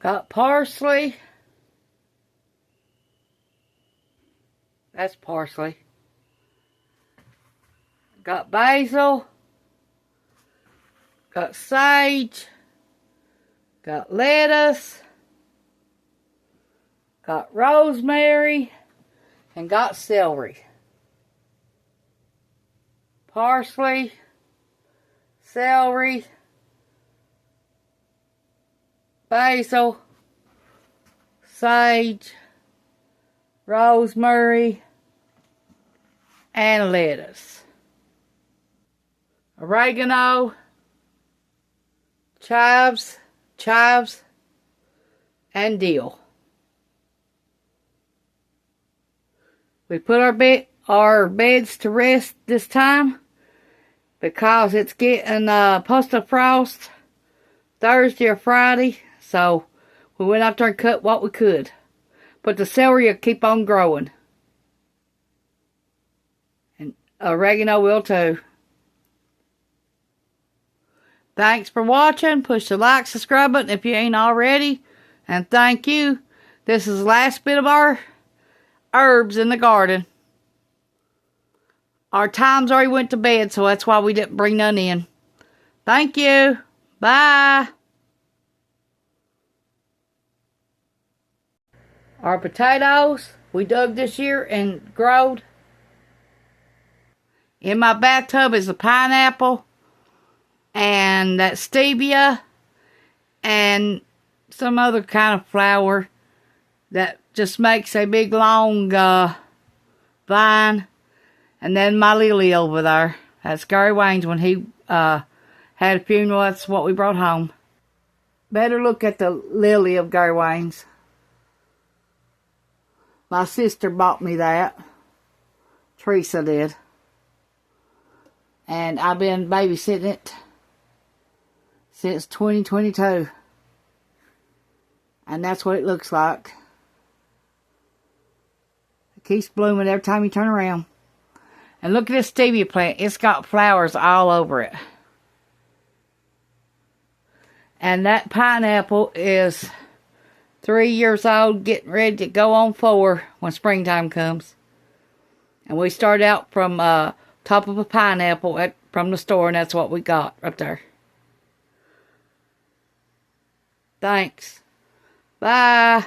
Got parsley. That's parsley. Got basil. Got sage. Got lettuce. Got rosemary. And got celery. Parsley. Celery. Basil. Sage. Rosemary. And lettuce. Oregano. Chives, and dill. We put our beds to rest this time because it's getting supposed to frost Thursday or Friday, so we went out there and cut what we could. But the celery will keep on growing. And oregano will too. Thanks for watching. Push the like, subscribe button if you ain't already. And thank you. This is the last bit of our herbs in the garden. Our times already went to bed, so that's why we didn't bring none in. Thank you. Bye. Our potatoes we dug this year and growed. In my bathtub is a pineapple. And that stevia and some other kind of flower that just makes a big long vine. And then my lily over there. That's Gary Wayne's when he had a funeral. That's what we brought home. Better look at the lily of Gary Wayne's. My sister bought me that. Teresa did. And I've been babysitting it since 2022. And that's what it looks like. It keeps blooming every time you turn around. And look at this stevia plant. It's got flowers all over it. And that pineapple is 3 years old, getting ready to go on 4 when springtime comes. And we started out from top of a pineapple from the store, and that's what we got right there. Thanks. Bye.